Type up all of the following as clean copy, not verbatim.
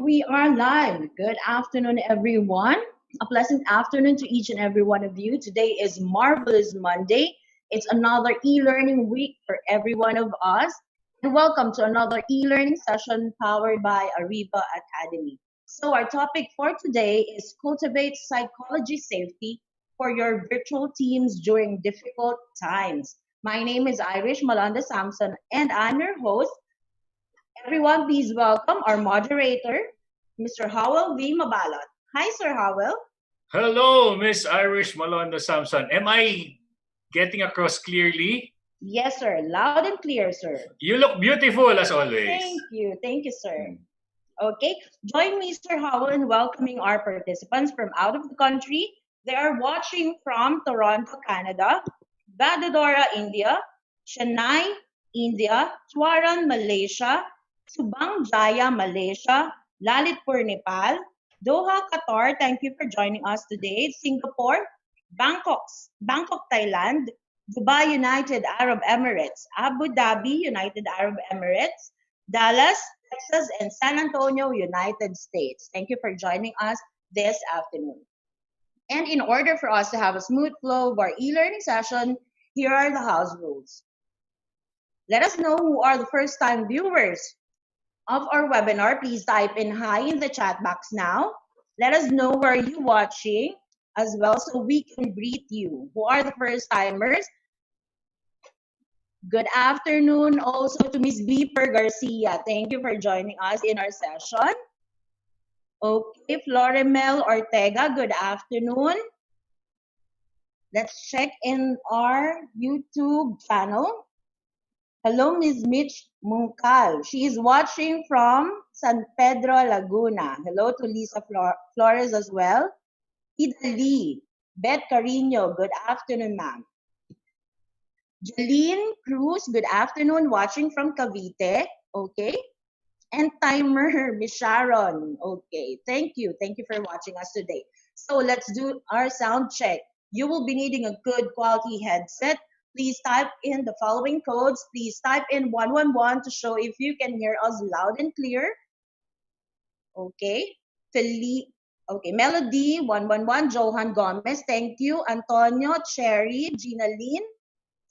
we are live. Good afternoon, everyone. A pleasant afternoon to each and every one of you. Today is Marvelous Monday. It's another e learning week for every one of us. And welcome to another e learning session powered by Ariva Academy. So, our topic for today is Cultivate Psychology Safety for your virtual teams during difficult times. My name is Irish Malanda Samson, and I'm your host. Everyone, please welcome our moderator, Mr. Howell V. Mabalot. Hi, Sir Howell. Hello, Miss Irish Malonda Samson. Am I getting across clearly? Yes, sir. Loud and clear, sir. You look beautiful as always. Thank you. Thank you, sir. Okay. Join me, Sir Howell, in welcoming our participants from out of the country. They are watching from Toronto, Canada, Vadodara, India, Chennai, India, Tuaran, Malaysia, Subang Jaya, Malaysia, Lalitpur, Nepal, Doha, Qatar. Thank you for joining us today. Singapore, Bangkok, Thailand, Dubai, United Arab Emirates, Abu Dhabi, United Arab Emirates, Dallas, Texas, and San Antonio, United States. Thank you for joining us this afternoon. And in order for us to have a smooth flow of our e-learning session, here are the house rules. Let us know who are the first-time viewers of our webinar. Please type in hi in the chat box now. Let us know where you're watching as well so we can greet you. Who are the first-timers? Good afternoon also to Ms. Beeper Garcia. Thank you for joining us in our session. Okay, Florimel Ortega, good afternoon. Let's check in our YouTube channel. Hello, Ms. Mitch Mungkal. She is watching from San Pedro, Laguna. Hello to Lisa Flores as well. Ida Lee, Beth Carino, good afternoon, ma'am. Jeline Cruz, good afternoon, watching from Cavite. Okay. And timer, Miss Sharon. Okay, thank you. Thank you for watching us today. So let's do our sound check. You will be needing a good quality headset. Please type in the following codes. Please type in 111 to show if you can hear us loud and clear. Okay. Okay, Melody 111, Johan Gomez, thank you. Antonio, Cherry, Gina Lynn,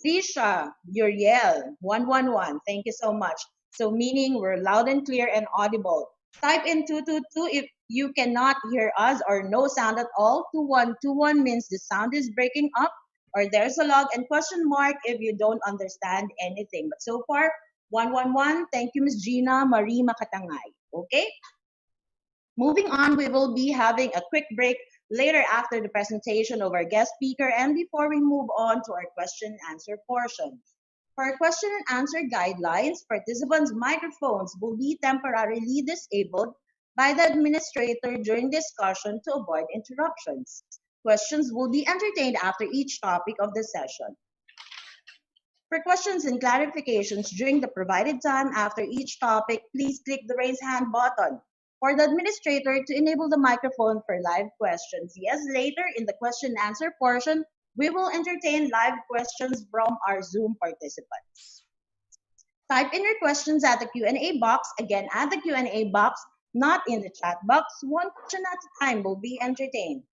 Trisha, Uriel 111, thank you so much. So meaning we're loud and clear and audible. Type in 222 if you cannot hear us or no sound at all. 2121 means the sound is breaking up or there's a log, and question mark if you don't understand anything. But so far, 111, thank you, Ms. Gina Marie Makatangay. Okay? Moving on, we will be having a quick break later after the presentation of our guest speaker and before we move on to our question and answer portion. For our question and answer guidelines, participants' microphones will be temporarily disabled by the administrator during discussion to avoid interruptions. Questions will be entertained after each topic of the session. For questions and clarifications during the provided time after each topic, please click the raise hand button for the administrator to enable the microphone for live questions. Yes, later in the question and answer portion, we will entertain live questions from our Zoom participants. Type in your questions at the Q&A box. Again, at the Q&A box, not in the chat box. One question at a time will be entertained.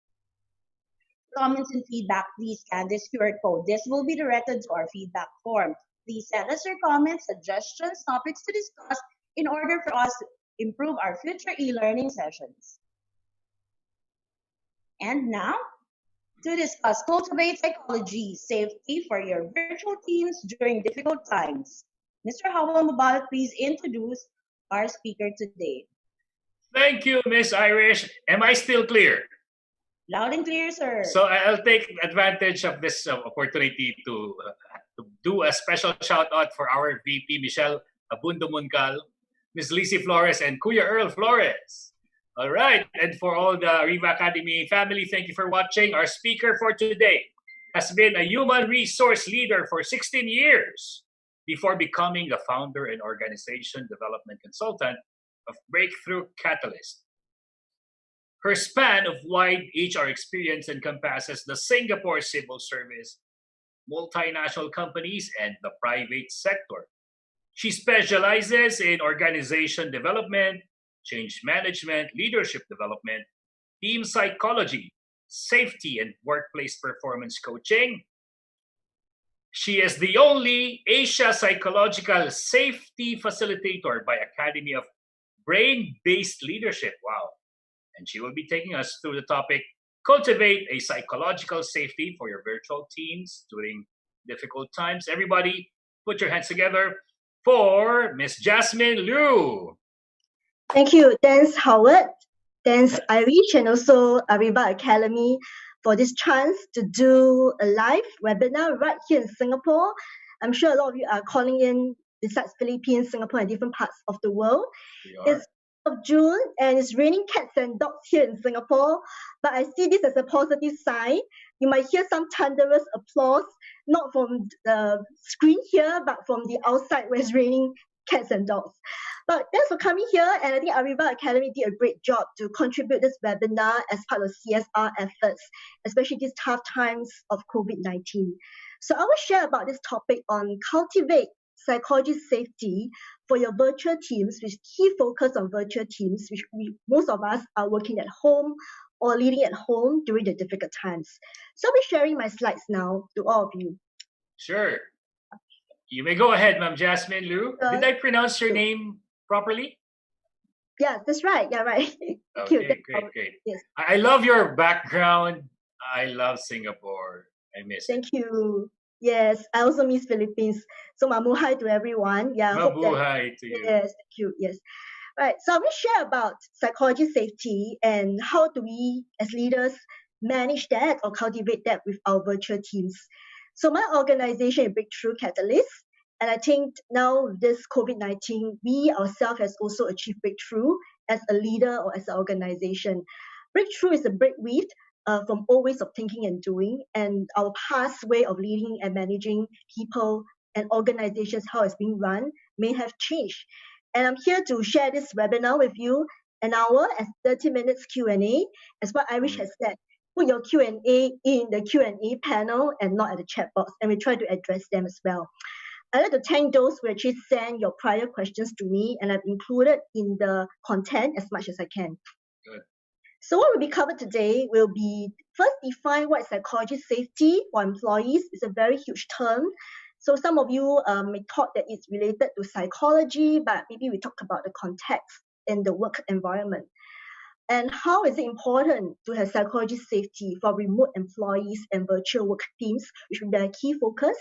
Comments and feedback, please scan this QR code. This will be directed to our feedback form. Please send us your comments, suggestions, topics to discuss in order for us to improve our future e-learning sessions. And now, to discuss Cultivate Psychology Safety for your virtual teams during difficult times. Mr. Howell Mabalot, please introduce our speaker today. Thank you, Miss Irish. Am I still clear? Loud and clear, sir. So I'll take advantage of this opportunity to do a special shout out for our VP, Michelle Abundo Muncal, Ms. Lizzie Flores, and Kuya Earl Flores. All right, and for all the Ariva Academy family, thank you for watching. Our speaker for today has been a human resource leader for 16 years before becoming the founder and organization development consultant of Breakthrough Catalyst. Her span of wide HR experience encompasses the Singapore civil service, multinational companies, and the private sector. She specializes in organization development, change management, leadership development, team psychology, safety, and workplace performance coaching. She is the only Asia Psychological Safety Facilitator by Academy of Brain-Based Leadership. Wow. And she will be taking us through the topic, Cultivate a Psychological Safety for Your Virtual Teams During Difficult Times. Everybody, put your hands together for Miss Jasmine Liew. Thank you. Thanks, Howard. Thanks, Irish, and also Ariva Academy for this chance to do a live webinar right here in Singapore. I'm sure a lot of you are calling in besides Philippines, Singapore, and different parts of the world. It's of June and it's raining cats and dogs here in Singapore, but I see this as a positive sign. You might hear some thunderous applause, not from the screen here, but from the outside where it's raining cats and dogs. But thanks for coming here, and I think Ariva Academy did a great job to contribute this webinar as part of CSR efforts, especially these tough times of COVID-19. So I will share about this topic on Cultivate Psychology Safety for your virtual teams, with key focus on virtual teams, which most of us are working at home or leading at home during the difficult times. So I'll be sharing my slides now to all of you. Sure. You may go ahead, Ma'am Jasmine Liew. Did I pronounce your name properly? Yeah, that's right. Yeah, right. Okay, great. Yes. I love your background. I love Singapore. I miss it. Thank you. Yes, I also miss Philippines. So mabuhay to everyone. Yeah, mabuhay to you. Yes, thank you. Yes. Right. So I will share about psychology safety and how do we as leaders manage that or cultivate that with our virtual teams. So my organization is Breakthrough Catalyst, and I think now with this COVID-19, we ourselves has also achieved breakthrough as a leader or as an organization. Breakthrough is a breakthrough from old ways of thinking and doing, and our past way of leading and managing people and organizations, how it's being run, may have changed. And I'm here to share this webinar with you, an hour and 30 minutes Q&A, as what Irish has said. Put your Q&A in the Q&A panel and not at the chat box, and we try to address them as well. I'd like to thank those who actually sent your prior questions to me, and I've included in the content as much as I can. Good. So what will be covered today will be first define what psychology safety for employees is a very huge term. So some of you may thought that it's related to psychology, but maybe we talk about the context in the work environment. And how is it important to have psychology safety for remote employees and virtual work teams, which will be a key focus,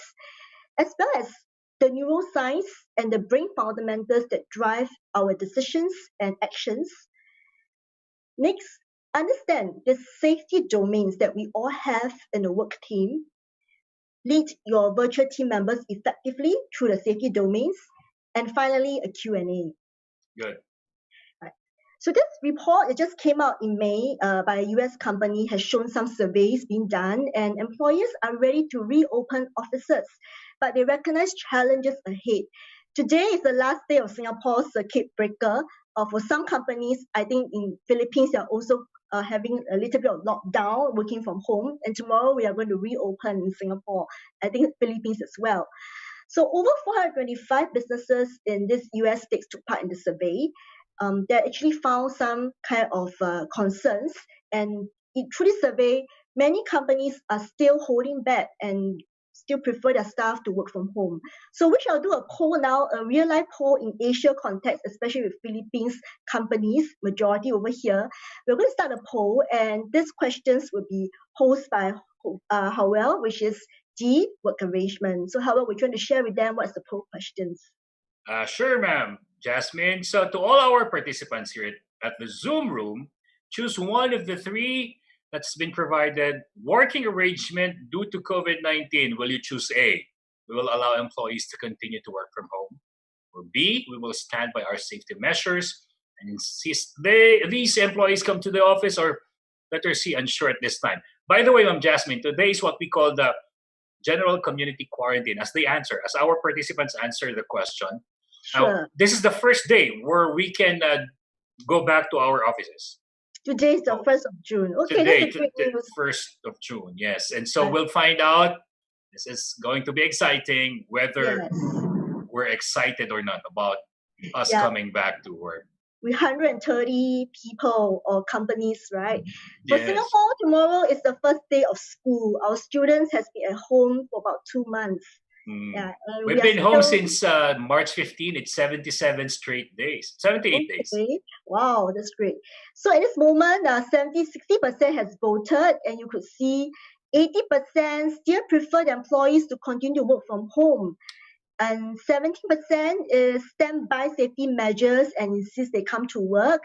as well as the neuroscience and the brain fundamentals that drive our decisions and actions. Next, understand the safety domains that we all have in a work team. Lead your virtual team members effectively through the safety domains. And finally, a Q&A. Good. Right. So this report, it just came out in May by a US company, has shown some surveys being done, and employers are ready to reopen offices, but they recognize challenges ahead. Today is the last day of Singapore's circuit breaker. For some companies, I think in Philippines, they are also having a little bit of lockdown, working from home. And tomorrow we are going to reopen in Singapore. I think Philippines as well. So over 425 businesses in this US states took part in the survey. They actually found some kind of concerns. And through this survey, many companies are still holding back and still prefer their staff to work from home. So we shall do a poll now, a real-life poll in Asia context, especially with Philippines companies, majority over here. We're going to start a poll, and these questions will be posed by Howell, which is the work arrangement. So Howell, we're trying to share with them what's the poll questions. Sure, ma'am, Jasmine. So to all our participants here at the Zoom room, choose one of the three that's been provided. Working arrangement due to COVID-19, will you choose A? We will allow employees to continue to work from home. Or B, we will stand by our safety measures and insist these employees come to the office, or letter C, unsure at this time. By the way, Ma'am Jasmine, today is what we call the general community quarantine as our participants answer the question. Sure. Now, this is the first day where we can go back to our offices. Today is the 1st of June. Okay, today, that's a great news. 1st of June, yes. And so we'll find out, this is going to be exciting, whether we're excited or not about us coming back to work. with 130 people or companies, right? For Yes. Singapore, tomorrow is the first day of school. Our students has been at home for about 2 months. Yeah, and We've we are been home still, since March 15. It's 77 straight days. 78 days. okay. Wow, that's great. So at this moment, 60% has voted, and you could see 80% still prefer the employees to continue to work from home. And 17% is stand by safety measures and insist they come to work.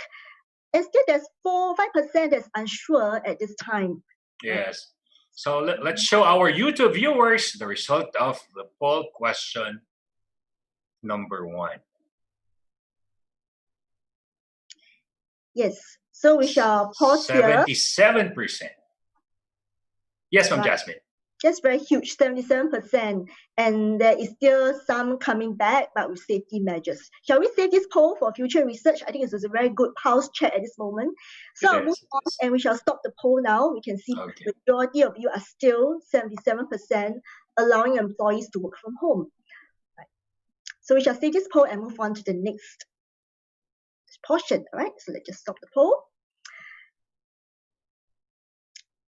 And still there's 5% that's unsure at this time. Yes. So let's show our YouTube viewers the result of the poll question number 1. Yes. So we shall pause here. 77%. Yes, Ma'am Right. Jasmine. Just very huge, 77%. And there is still some coming back, but with safety measures. Shall we save this poll for future research? I think it's a very good pulse check at this moment. So I'll move on and we shall stop the poll now. We can see the majority of you are still 77% allowing employees to work from home. Right. So we shall save this poll and move on to the next portion. All right, so let's just stop the poll.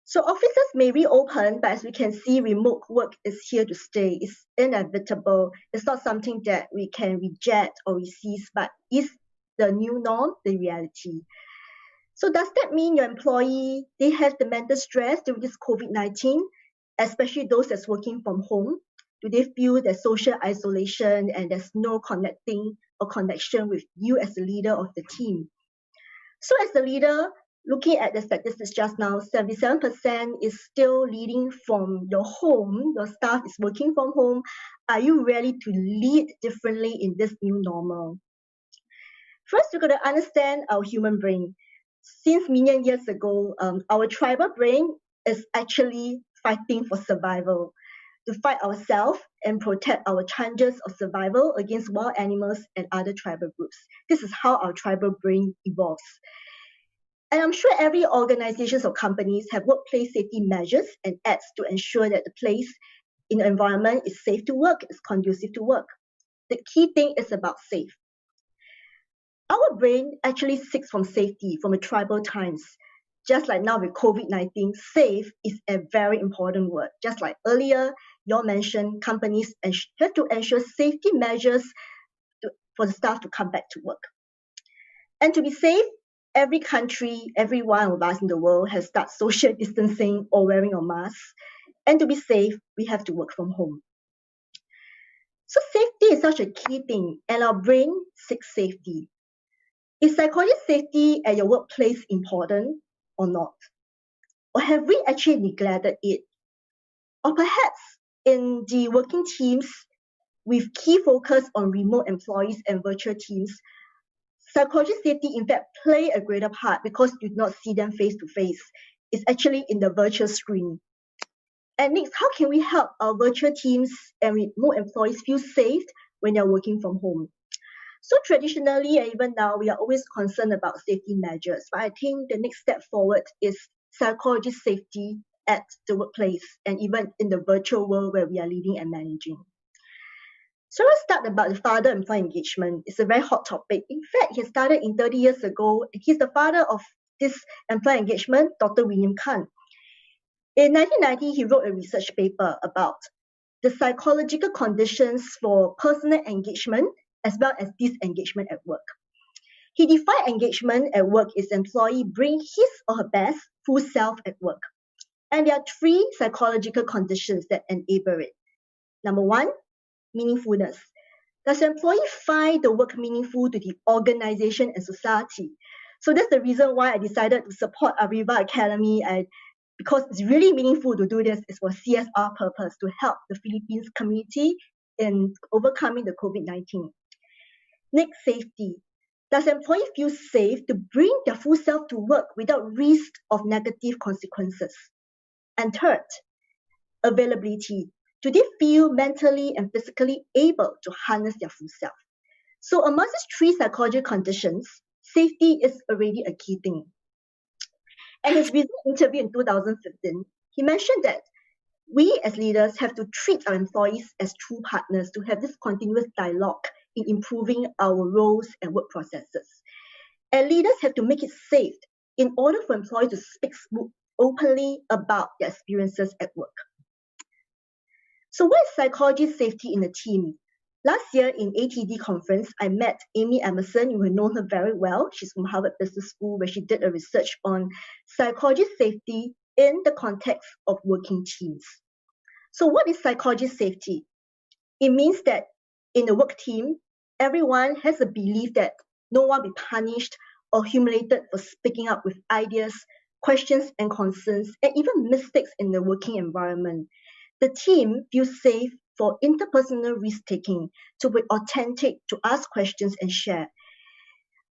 So offices may reopen, but as we can see, remote work is here to stay. It's inevitable. It's not something that we can reject or resist, but is the new norm, the reality. So does that mean your employee, they have the mental stress during this COVID-19, especially those that's working from home? Do they feel there's social isolation and there's no connecting or connection with you as the leader of the team? So as the leader, looking at the statistics just now, 77% is still leading from your home. Your staff is working from home. Are you ready to lead differently in this new normal? First, you've got to understand our human brain. Since million years ago, our tribal brain is actually fighting for survival, to fight ourselves and protect our chances of survival against wild animals and other tribal groups. This is how our tribal brain evolves. And I'm sure every organization or companies have workplace safety measures and acts to ensure that the place in the environment is safe to work, is conducive to work. The key thing is about safe. Our brain actually seeks from safety from the tribal times. Just like now with COVID-19, safe is a very important word. Just like earlier, you mentioned companies have to ensure safety measures for the staff to come back to work. And to be safe, every country, every one of us in the world has started social distancing or wearing a mask. And to be safe, we have to work from home. So safety is such a key thing, and our brain seeks safety. Is psychological safety at your workplace important or not? Or have we actually neglected it? Or perhaps in the working teams with key focus on remote employees and virtual teams, psychological safety in fact play a greater part because you do not see them face to face. It's actually in the virtual screen. And next, how can we help our virtual teams and remote employees feel safe when they're working from home? So traditionally, and even now, we are always concerned about safety measures. But I think the next step forward is psychological safety at the workplace and even in the virtual world where we are leading and managing. So let's start about the father-employee engagement. It's a very hot topic. In fact, he started in 30 years ago. He's the father of this employee engagement, Dr. William Khan. In 1990, he wrote a research paper about the psychological conditions for personal engagement as well as disengagement at work. He defined engagement at work as employee bring his or her best full self at work. And there are 3 psychological conditions that enable it. Number 1, meaningfulness. Does the employee find the work meaningful to the organization and society? So that's the reason why I decided to support Ariva Academy, because it's really meaningful to do this. It's for CSR purpose to help the Philippines community in overcoming the COVID-19. Next, safety. Does the employee feel safe to bring their full self to work without risk of negative consequences? And third, availability. Do they feel mentally and physically able to harness their full self? So among these 3 psychological conditions, safety is already a key thing. And his recent interview in 2015, he mentioned that we as leaders have to treat our employees as true partners to have this continuous dialogue in improving our roles and work processes. And leaders have to make it safe in order for employees to speak openly about their experiences at work. So what is psychology safety in a team? Last year in ATD conference, I met Amy Emerson. You will know her very well. She's from Harvard Business School, where she did a research on psychology safety in the context of working teams. So what is psychology safety? It means that in a work team, everyone has a belief that no one will be punished or humiliated for speaking up with ideas, questions and concerns, and even mistakes in the working environment. The team feels safe for interpersonal risk-taking, to be authentic, to ask questions and share.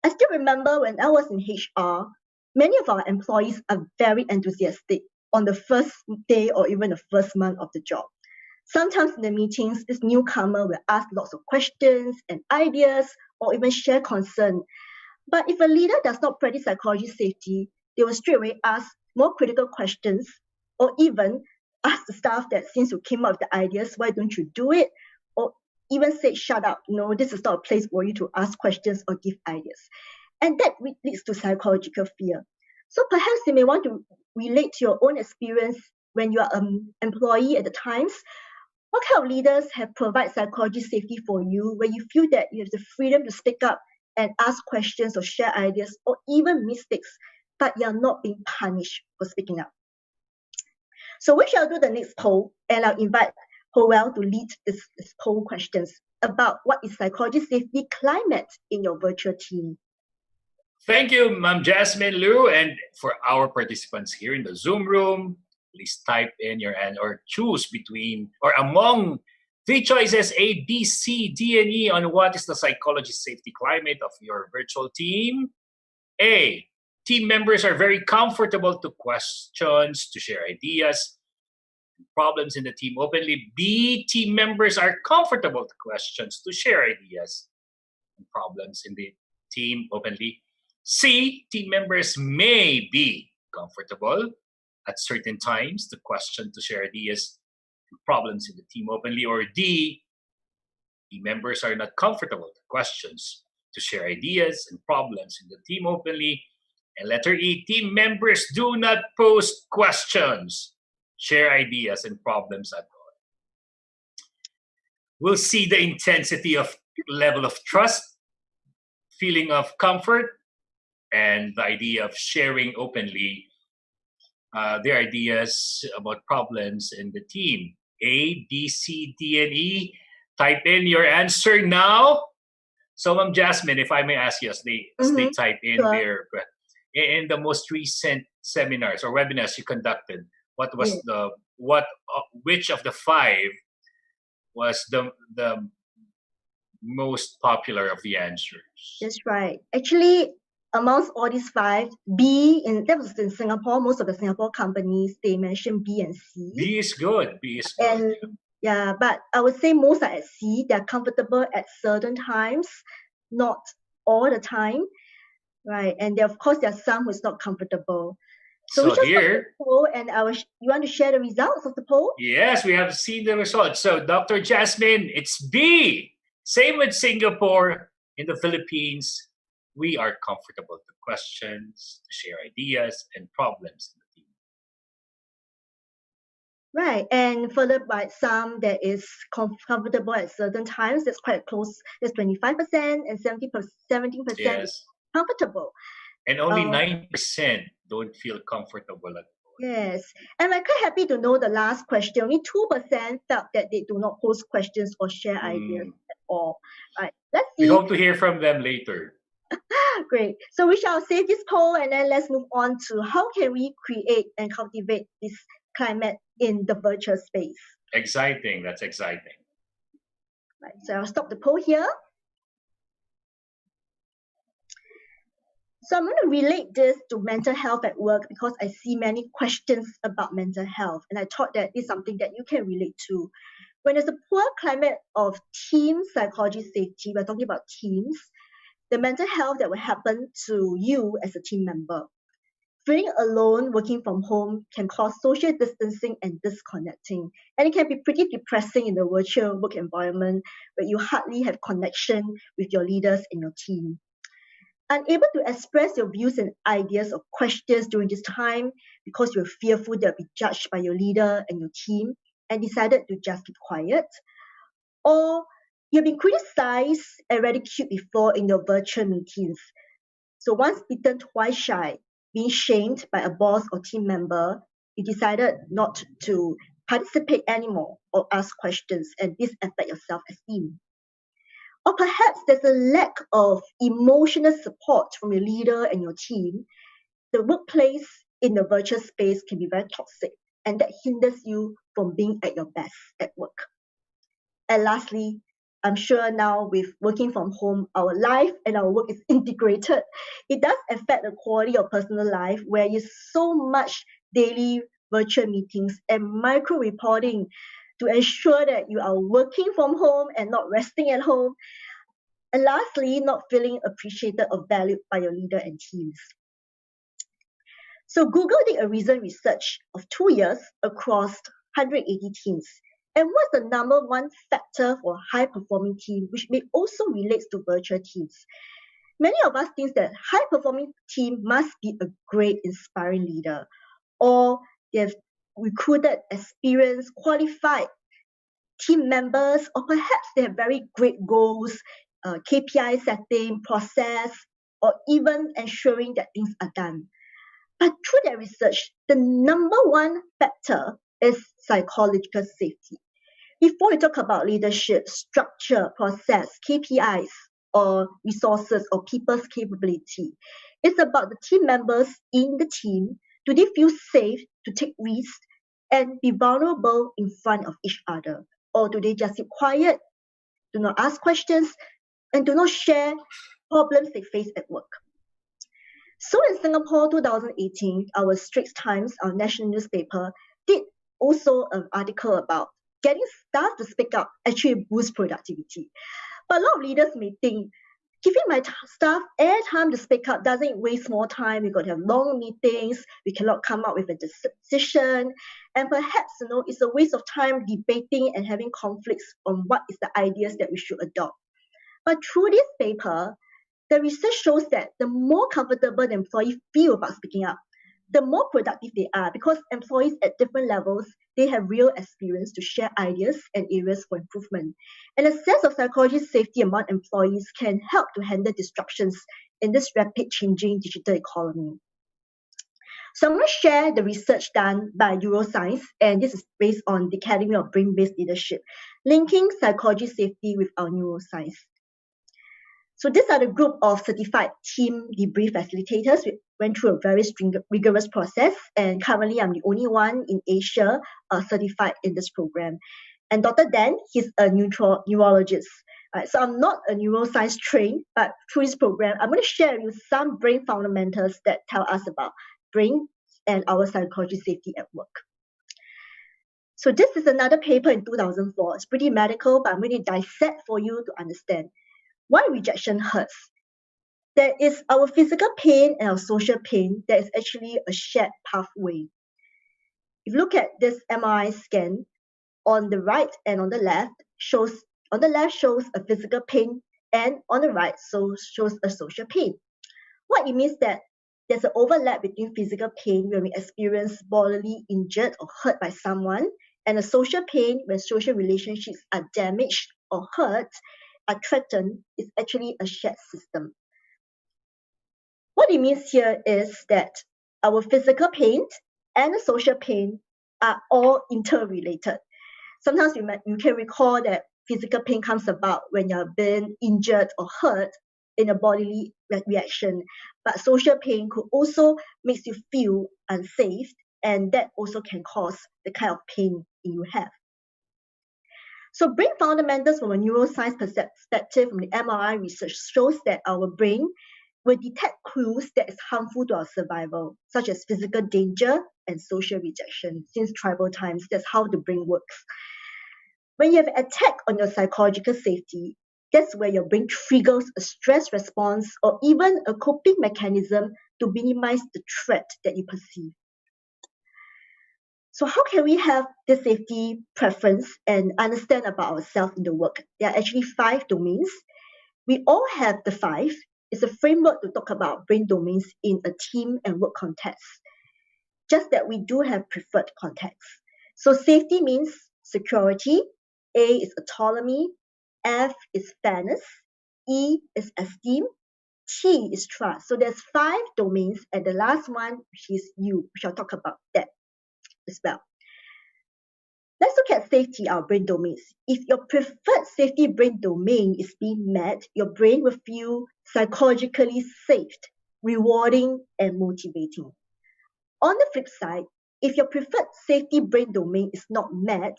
I still remember when I was in HR, many of our employees are very enthusiastic on the first day or even the first month of the job. Sometimes in the meetings, this newcomer will ask lots of questions and ideas or even share concern. But if a leader does not practice psychology safety, they will straight away ask more critical questions or even ask the staff that since you came up with the ideas, why don't you do it? Or even say, shut up, no, this is not a place for you to ask questions or give ideas. And that leads to psychological fear. So perhaps you may want to relate to your own experience when you are an employee at the times. What kind of leaders have provided psychology safety for you where you feel that you have the freedom to speak up and ask questions or share ideas or even mistakes, but you're not being punished for speaking up? So we shall do the next poll, and I'll invite Howell to lead this poll questions about what is psychology safety climate in your virtual team. Thank you, Ma'am Jasmine Liew. And for our participants here in the Zoom room, please type in your answer or choose between or among three choices A, B, C, D, and E on what is the psychology safety climate of your virtual team. A, team members are very comfortable to questions, to share ideas, problems in the team openly. B, team members are comfortable to questions, to share ideas and problems in the team openly. C, team members may be comfortable at certain times to question, to share ideas and problems in the team openly. Or D, team members are not comfortable to questions, to share ideas and problems in the team openly. And letter E, team members do not post questions, share ideas and problems at all. We'll see the intensity of level of trust, feeling of comfort, and the idea of sharing openly their ideas about problems in the team. A, B, C, D, and E. Type in your answer now. So, Ma'am Jasmine, if I may ask you, as they type in their in the most recent seminars or webinars you conducted, what was which of the five was the most popular of the answers? That's right. Actually, amongst all these five, B, that was in Singapore, most of the Singapore companies, they mentioned B and C. B is good. B is good. And yeah, but I would say most are at C. They're comfortable at certain times, not all the time, right? And of course, there are some who's not comfortable. So we here, the poll, and you want to share the results of the poll? Yes, we have seen the results. So, Dr. Jasmine, it's B. Same with Singapore. In the Philippines, we are comfortable to questions, to share ideas and problems in the team. Right, and followed by some that is comfortable at certain times. That's quite close. That's 25% and 17% Yes. comfortable. And only 9% don't feel comfortable at all. Yes, and I'm quite happy to know the last question. Only 2% felt that they do not post questions or share ideas at all. Right, let's see. We hope to hear from them later. Great. So we shall save this poll and then let's move on to how can we create and cultivate this climate in the virtual space. Exciting. That's exciting. Right. So I'll stop the poll here. So I'm going to relate this to mental health at work because I see many questions about mental health. And I thought that is something that you can relate to. When there's a poor climate of team psychology safety, we're talking about teams, the mental health that will happen to you as a team member. Feeling alone, working from home can cause social distancing and disconnecting. And it can be pretty depressing in the virtual work environment where you hardly have connection with your leaders in your team. Unable to express your views and ideas or questions during this time because you're fearful they'll be judged by your leader and your team and decided to just keep quiet. Or you've been criticized and ridiculed before in your virtual meetings. So once bitten, twice shy, being shamed by a boss or team member, you decided not to participate anymore or ask questions, and this affects your self-esteem. Or perhaps there's a lack of emotional support from your leader and your team. The workplace in the virtual space can be very toxic, and that hinders you from being at your best at work. And lastly, I'm sure now with working from home, our life and our work is integrated. It does affect the quality of personal life where you so much daily virtual meetings and micro reporting to ensure that you are working from home and not resting at home. And lastly, not feeling appreciated or valued by your leader and teams. So Google did a recent research of 2 years across 180 teams. And what's the number one factor for high-performing team, which may also relates to virtual teams? Many of us think that high-performing team must be a great, inspiring leader, or they've recruited experienced, qualified team members, or perhaps they have very great goals, KPI setting, process, or even ensuring that things are done. But through their research, the number one factor is psychological safety. Before we talk about leadership, structure, process, KPIs, or resources, or people's capability, it's about the team members in the team. Do they feel safe to take risks and be vulnerable in front of each other? Or do they just keep quiet, do not ask questions, and do not share problems they face at work? So in Singapore 2018, our Straits Times, our national newspaper, did also an article about getting staff to speak up actually boosts productivity. But a lot of leaders may think, giving my staff air time to speak up doesn't waste more time. We've got to have long meetings. We cannot come up with a decision. And perhaps, it's a waste of time debating and having conflicts on what is the ideas that we should adopt. But through this paper, the research shows that the more comfortable the employee feel about speaking up, the more productive they are, because employees at different levels, they have real experience to share ideas and areas for improvement. And a sense of psychological safety among employees can help to handle disruptions in this rapid changing digital economy. So I'm going to share the research done by Neuroscience, and this is based on the Academy of Brain-Based Leadership, linking psychology safety with our neuroscience. So these are the group of certified team debrief facilitators. We went through a very rigorous process, and currently I'm the only one in Asia certified in this program. And Dr. Dan, he's a neurologist. So I'm not a neuroscience trained, but through this program, I'm going to share with you some brain fundamentals that tell us about brain and our psychology safety at work. So this is another paper in 2004. It's pretty medical, but I'm going to dissect for you to understand why rejection hurts. There is our physical pain and our social pain. There is actually a shared pathway. If you look at this MRI scan, on the right and on the left shows a physical pain, and on the right shows a social pain. What it means that there's an overlap between physical pain when we experience bodily injured or hurt by someone, and a social pain when social relationships are damaged or hurt, are threatened, is actually a shared system. What it means here is that our physical pain and the social pain are all interrelated. Sometimes you can recall that physical pain comes about when you're being injured or hurt in a bodily reaction, but social pain could also make you feel unsafe, and that also can cause the kind of pain you have. So brain fundamentals from a neuroscience perspective from the MRI research shows that our brain will detect clues that is harmful to our survival, such as physical danger and social rejection. Since tribal times, that's how the brain works. When you have an attack on your psychological safety, that's where your brain triggers a stress response or even a coping mechanism to minimize the threat that you perceive. So how can we have this safety preference and understand about ourselves in the work? There are actually 5 domains. We all have the 5, It's a framework to talk about brain domains in a team and work context. Just that we do have preferred context. So safety means security, A is autonomy, F is fairness, E is esteem, T is trust. So there's 5 domains, and the last one, which is you. We shall talk about that as well. Let's look at safety, our brain domains. If your preferred safety brain domain is being met, your brain will feel psychologically safe, rewarding, and motivating. On the flip side, if your preferred safety brain domain is not met,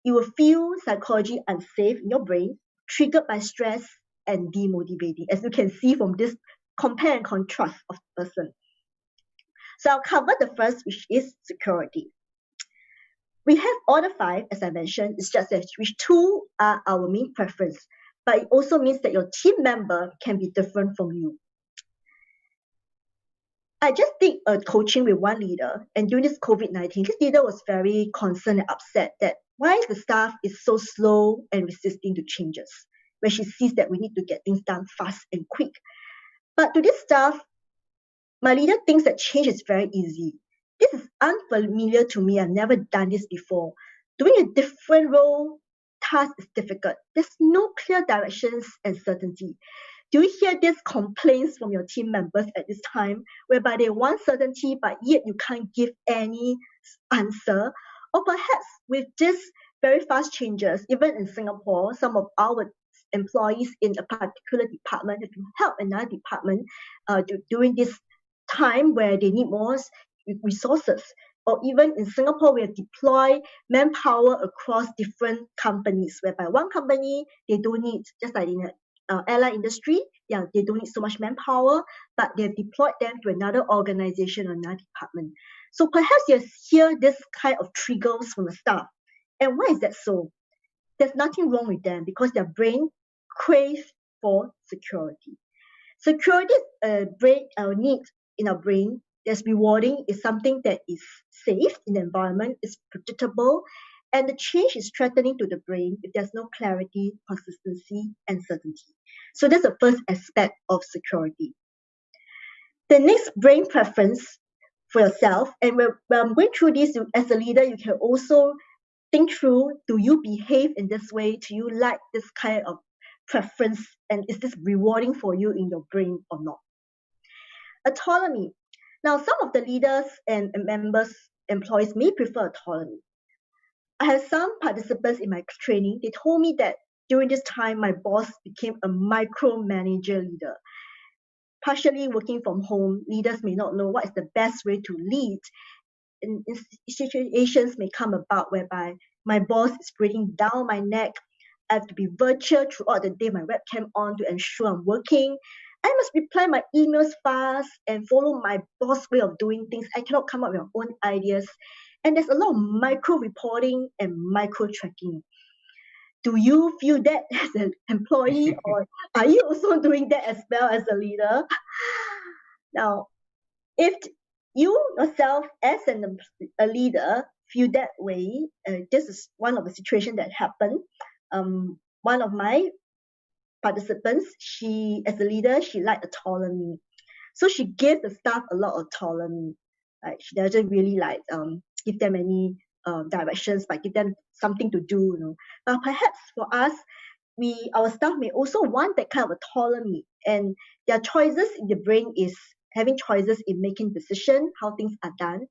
you will feel psychologically unsafe in your brain, triggered by stress and demotivating, as you can see from this compare and contrast of the person. So I'll cover the first, which is security. We have all the 5, as I mentioned. It's just that which 2 are our main preference, but it also means that your team member can be different from you. I just did a coaching with one leader, and during this COVID-19, this leader was very concerned and upset that why the staff is so slow and resisting to changes, when she sees that we need to get things done fast and quick. But to this staff, my leader thinks that change is very easy. This is unfamiliar to me. I've never done this before. Doing a different role, task is difficult. There's no clear directions and certainty. Do you hear these complaints from your team members at this time, whereby they want certainty, but yet you can't give any answer? Or perhaps with this very fast changes, even in Singapore, some of our employees in a particular department have to help another department during this time where they need more resources. Or even in Singapore, we have deployed manpower across different companies, whereby one company, they don't need, just like in the airline industry, they don't need so much manpower, but they've deployed them to another organization or another department. So perhaps you hear this kind of triggers from the staff. And why is that so? There's nothing wrong with them because their brain craves for security. Security is a brain need in our brain that's rewarding, is something that is safe in the environment, is predictable, and the change is threatening to the brain if there's no clarity, consistency, and certainty. So that's the first aspect of security. The next brain preference for yourself, and when I'm going through this as a leader, you can also think through, do you behave in this way? Do you like this kind of preference? And is this rewarding for you in your brain or not? Autonomy. Now, some of the leaders and members, employees may prefer autonomy. I have some participants in my training, they told me that during this time, my boss became a micromanager leader. Partially working from home, leaders may not know what is the best way to lead. And situations may come about whereby my boss is breathing down my neck. I have to be virtual throughout the day, my webcam on to ensure I'm working. I must reply my emails fast and follow my boss' way of doing things. I cannot come up with my own ideas. And there's a lot of micro reporting and micro tracking. Do you feel that as an employee, or are you also doing that as well as a leader? Now, if you yourself as a leader feel that way, this is one of the situations that happened. One of my participants, she as a leader, she liked autonomy. So she gave the staff a lot of autonomy. She doesn't really give them any directions, but give them something to do. But perhaps for us, our staff may also want that kind of autonomy, and their choices in the brain is having choices in making decisions, how things are done,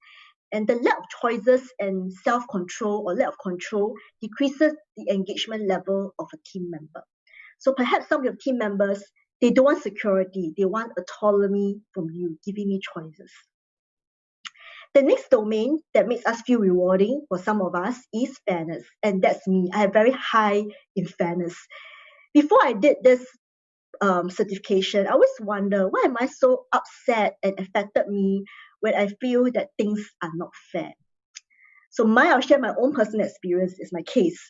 and the lack of choices and self-control or lack of control decreases the engagement level of a team member. So perhaps some of your team members, they don't want security, they want autonomy from you, giving me choices. The next domain that makes us feel rewarding for some of us is fairness, and that's me. I am very high in fairness. Before I did this certification, I always wonder, why am I so upset and affected me when I feel that things are not fair? So I'll share my own personal experience is my case.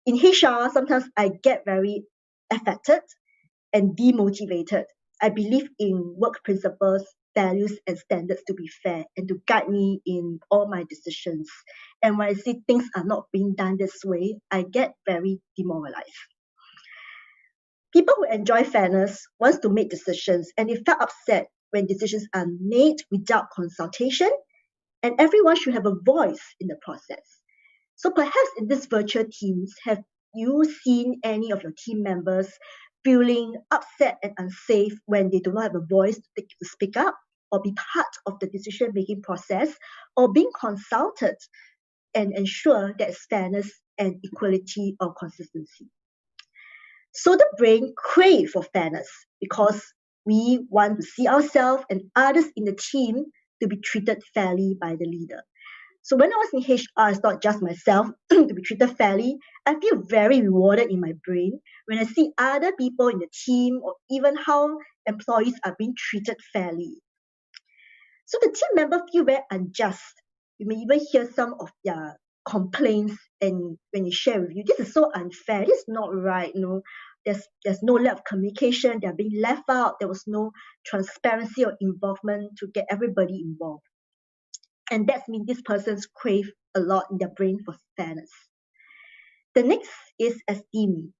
In HR, sometimes I get very affected and demotivated. I believe in work principles, values, and standards to be fair and to guide me in all my decisions. And when I see things are not being done this way, I get very demoralized. People who enjoy fairness wants to make decisions, and they felt upset when decisions are made without consultation, and everyone should have a voice in the process. So perhaps in these virtual teams, have you seen any of your team members feeling upset and unsafe when they do not have a voice to speak up or be part of the decision-making process, or being consulted and ensure that it's fairness and equality or consistency? So the brain craves for fairness because we want to see ourselves and others in the team to be treated fairly by the leader. So when I was in HR, it's not just myself to be treated fairly. I feel very rewarded in my brain when I see other people in the team or even how employees are being treated fairly. So the team members feel very unjust. You may even hear some of their complaints, and when they share with you, this is so unfair, this is not right, there's no level of communication, they're being left out, there was no transparency or involvement to get everybody involved. And that means this person's crave a lot in their brain for fairness. The next is esteem.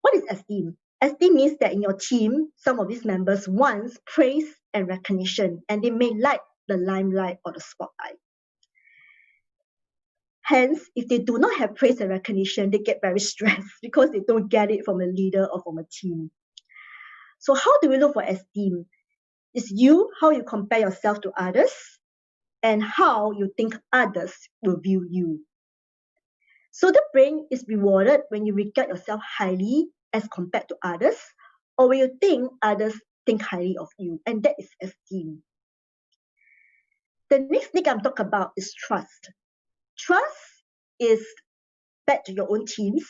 What is esteem? Esteem means that in your team, some of these members want praise and recognition, and they may like the limelight or the spotlight. Hence, if they do not have praise and recognition, they get very stressed because they don't get it from a leader or from a team. So how do we look for esteem? It's how you compare yourself to others, and how you think others will view you. So the brain is rewarded when you regard yourself highly as compared to others, or when you think others think highly of you, and that is esteem. The next thing I'm talking about is trust. Trust is back to your own teams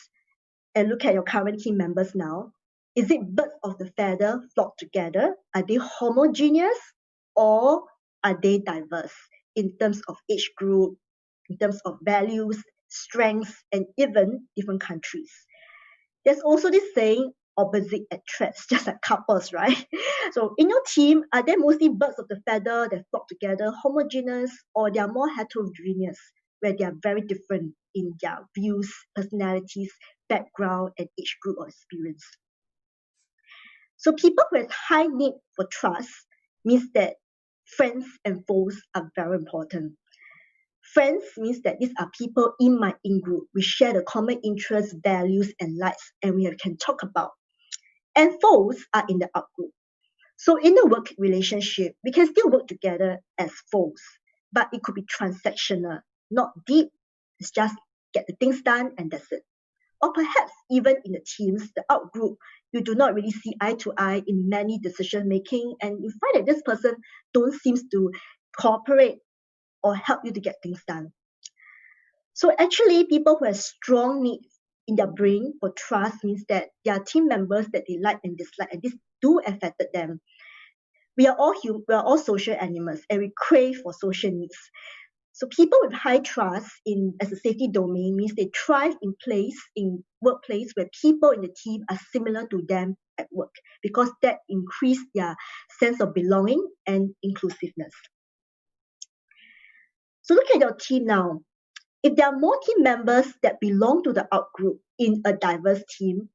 and look at your current team members now. Is it birds of the feather flock together? Are they homogeneous, or are they diverse in terms of age group, in terms of values, strengths, and even different countries? There's also this saying, opposite attracts, just like couples, right? So in your team, are they mostly birds of the feather that flock together, homogeneous, or they are more heterogeneous, where they are very different in their views, personalities, background, and age group or experience? So people who have high need for trust means that friends and foes are very important. Friends means that these are people in my in-group. We share the common interests, values, and likes, and we can talk about. And foes are in the out-group. So in the work relationship, we can still work together as foes, but it could be transactional, not deep. It's just get the things done and that's it. Or perhaps even in the teams, the out-group, you do not really see eye to eye in many decision making, and you find that this person don't seem to cooperate or help you to get things done. So actually, people who have strong needs in their brain for trust means that there are team members that they like and dislike, and this do affect them. We are all social animals, and we crave for social needs. So people with high trust as a safety domain means they thrive in workplace where people in the team are similar to them at work, because that increases their sense of belonging and inclusiveness. So look at your team now. If there are more team members that belong to the out-group in a diverse team,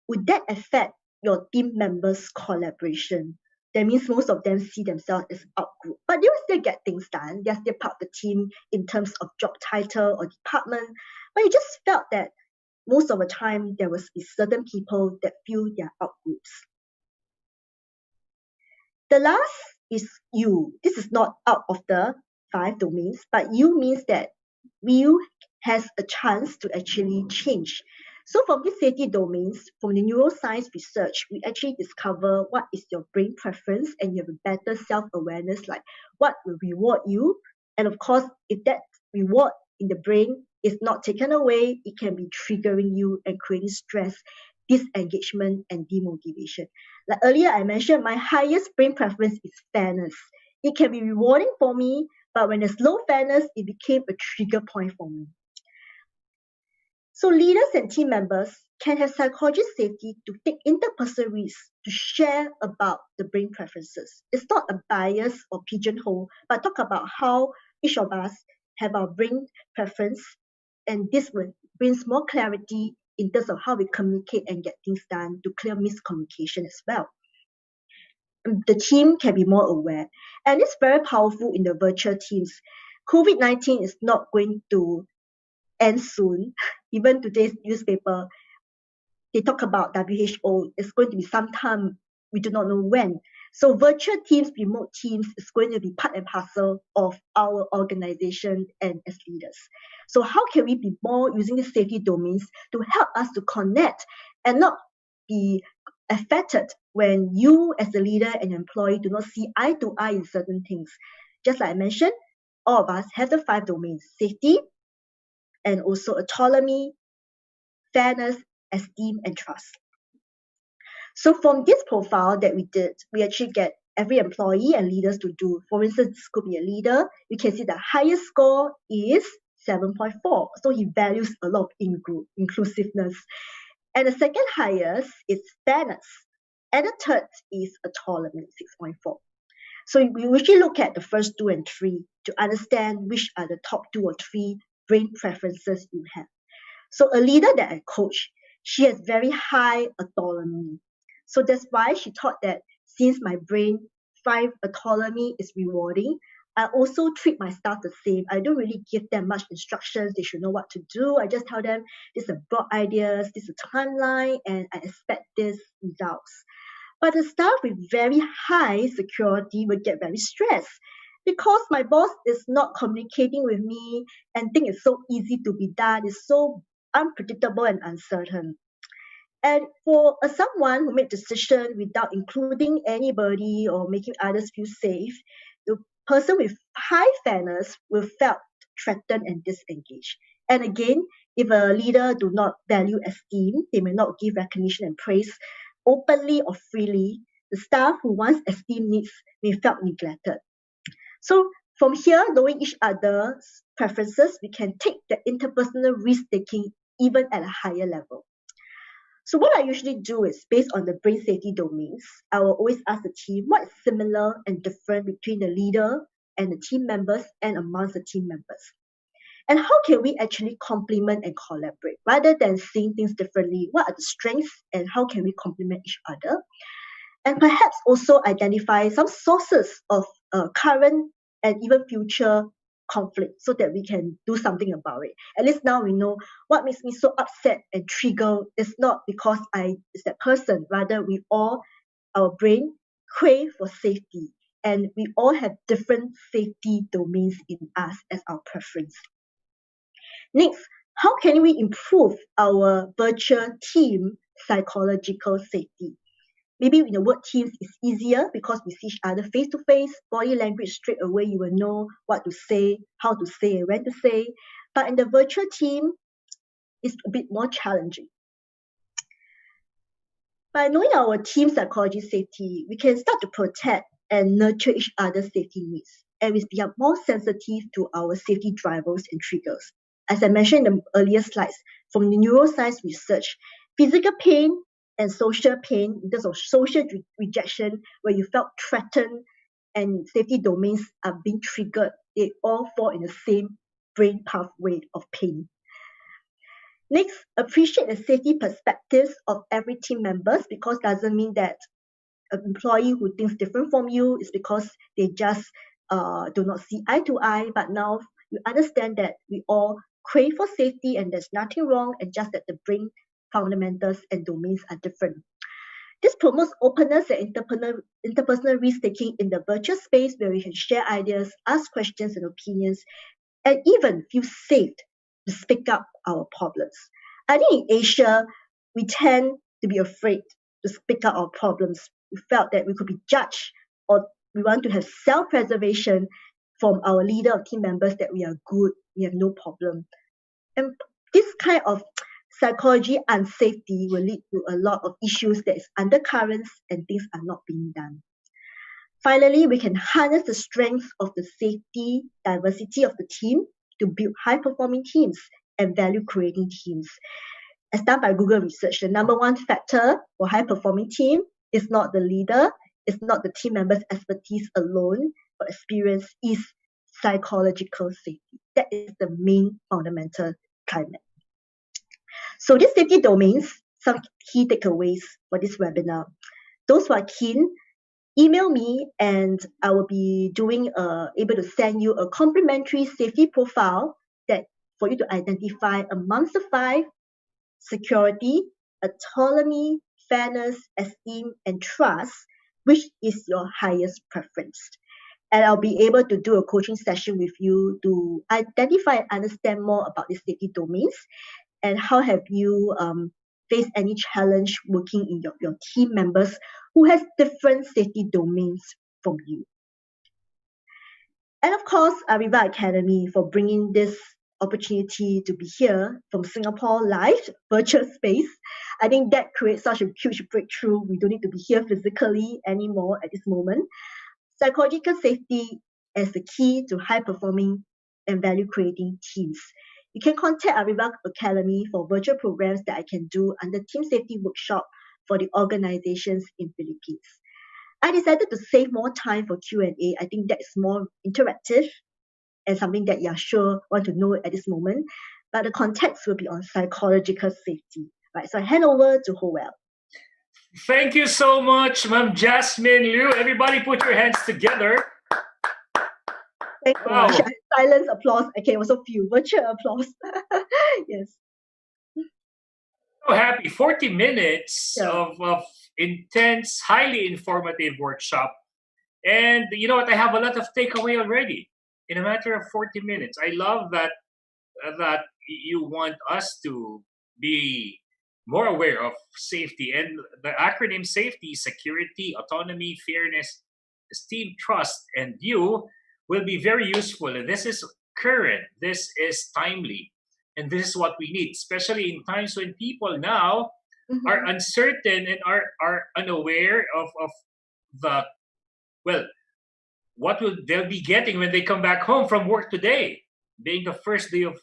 would that affect your team members' collaboration? That means most of them see themselves as out-group, but they will still get things done. They're still part of the team in terms of job title or department, but you just felt that most of the time there will be certain people that feel they're out-groups. The last is you. This is not out of the 5 domains, but you means that you has a chance to actually change. So from these safety domains, from the neuroscience research, we actually discover what is your brain preference, and you have a better self-awareness, like what will reward you. And of course, if that reward in the brain is not taken away, it can be triggering you and creating stress, disengagement, and demotivation. Like earlier I mentioned, my highest brain preference is fairness. It can be rewarding for me, but when there's low fairness, it became a trigger point for me. So leaders and team members can have psychological safety to take interpersonal risks, to share about the brain preferences. It's not a bias or pigeonhole, but talk about how each of us have our brain preference, and this will brings more clarity in terms of how we communicate and get things done to clear miscommunication as well. The team can be more aware. And it's very powerful in the virtual teams. COVID-19 is not going to end soon. Even today's newspaper, they talk about WHO. It's going to be sometime, we do not know when. So virtual teams, remote teams is going to be part and parcel of our organization and as leaders. So how can we be more using the safety domains to help us to connect and not be affected when you as a leader and employee do not see eye to eye in certain things? Just like I mentioned, all of us have the 5 domains: safety, and also autonomy, fairness, esteem, and trust. So from this profile that we did, we actually get every employee and leaders to do. For instance, this could be a leader. You can see the highest score is 7.4. So he values a lot of in-group inclusiveness. And the second highest is fairness. And the third is autonomy, 6.4. So we usually look at the first 2 and 3 to understand which are the top 2 or 3 brain preferences you have. So a leader that I coach, she has very high autonomy. So that's why she thought that since my brain 5 autonomy is rewarding, I also treat my staff the same. I don't really give them much instructions. They should know what to do. I just tell them these are broad ideas, this is a timeline, and I expect these results. But the staff with very high security will get very stressed because my boss is not communicating with me and think it's so easy to be done. It's so unpredictable and uncertain. And for someone who made decision without including anybody or making others feel safe, the person with high fairness will felt threatened and disengaged. And again, if a leader do not value esteem, they may not give recognition and praise openly or freely. The staff who wants esteem needs may felt neglected. So from here, knowing each other's preferences, we can take the interpersonal risk-taking even at a higher level. So what I usually do is, based on the brain safety domains, I will always ask the team what is similar and different between the leader and the team members and amongst the team members. And how can we actually complement and collaborate? Rather than seeing things differently, what are the strengths and how can we complement each other? And perhaps also identify some sources of current and even future conflict so that we can do something about it. At least now we know what makes me so upset and triggered is not because it's that person. Rather, we all, our brain crave for safety, and we all have different safety domains in us as our preference. Next, how can we improve our virtual team psychological safety? Maybe in the work teams, it's easier because we see each other face to face, body language straight away, you will know what to say, how to say, and when to say. But in the virtual team, it's a bit more challenging. By knowing our team psychology safety, we can start to protect and nurture each other's safety needs. And we become more sensitive to our safety drivers and triggers. As I mentioned in the earlier slides, from the neuroscience research, physical pain and social pain, in terms of social rejection, where you felt threatened and safety domains are being triggered, they all fall in the same brain pathway of pain. Next, appreciate the safety perspectives of every team members, because it doesn't mean that an employee who thinks different from you is because they just do not see eye to eye, but now you understand that we all crave for safety and there's nothing wrong, and just that the brain fundamentals and domains are different. This promotes openness and interpersonal risk-taking in the virtual space where we can share ideas, ask questions and opinions, and even feel safe to speak up our problems. I think in Asia, we tend to be afraid to speak up our problems. We felt that we could be judged, or we want to have self-preservation from our leader or team members that we are good, we have no problem. And this kind of psychology and safety will lead to a lot of issues that is undercurrents and things are not being done. Finally, we can harness the strengths of the safety, diversity of the team to build high-performing teams and value-creating teams. As done by Google research, the number one factor for high-performing team is not the leader, it's not the team members' expertise alone, but experience is psychological safety. That is the main fundamental climate. So these safety domains, some key takeaways for this webinar. Those who are keen, email me and I will be able to send you a complimentary safety profile that for you to identify amongst the 5: security, autonomy, fairness, esteem, and trust, which is your highest preference. And I'll be able to do a coaching session with you to identify and understand more about these safety domains and how have you faced any challenge working in your team members who has different safety domains from you. And of course, Ariva Academy for bringing this opportunity to be here from Singapore live virtual space. I think that creates such a huge breakthrough. We don't need to be here physically anymore at this moment. Psychological safety as the key to high performing and value creating teams. You can contact Ariva Academy for virtual programs that I can do under Team Safety Workshop for the organizations in Philippines. I decided to save more time for Q&A. I think that is more interactive and something that you're sure want to know at this moment. But the context will be on psychological safety. Right, so I hand over to Howell. Thank you so much, Ma'am Jasmine Liew. Everybody put your hands together. Thank you. Wow. Silence applause. Okay, also few virtual applause. Yes. So happy. 40 minutes of intense, highly informative workshop. And you know what? I have a lot of takeaway already in a matter of 40 minutes. I love that you want us to be more aware of safety. And the acronym safety, security, autonomy, fairness, esteem, trust, and view will be very useful. And this is current. This is timely. And this is what we need, especially in times when people now are uncertain and are unaware of what will they'll be getting when they come back home from work today, being the first day of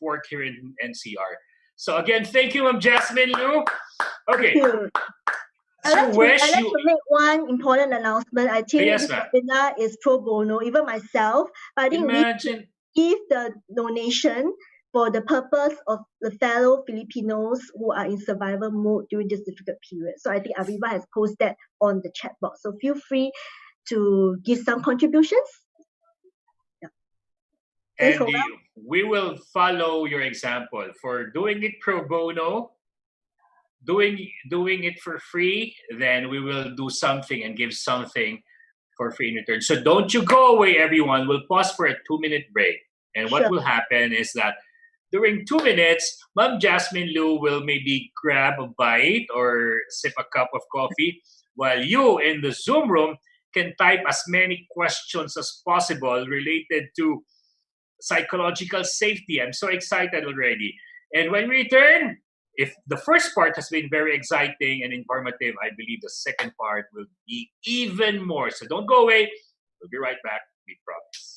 work here in NCR. So again, thank you, Ma'am Jasmine Liew. Okay. I'd like to make one important announcement. I think this webinar is pro bono, even myself. But I think we give the donation for the purpose of the fellow Filipinos who are in survival mode during this difficult period. So I think Ariva has posted that on the chat box. So feel free to give some contributions. Yeah. And we will follow your example for doing it pro bono, doing it for free. Then we will do something and give something for free in return. So don't you go away, everyone. We'll pause for a 2-minute break. And what will happen is that during 2 minutes, Ma'am Jasmine Liew will maybe grab a bite or sip a cup of coffee while you in the Zoom room can type as many questions as possible related to psychological safety. I'm so excited already. And when we return, if the first part has been very exciting and informative, I believe the second part will be even more. So don't go away. We'll be right back. We promise.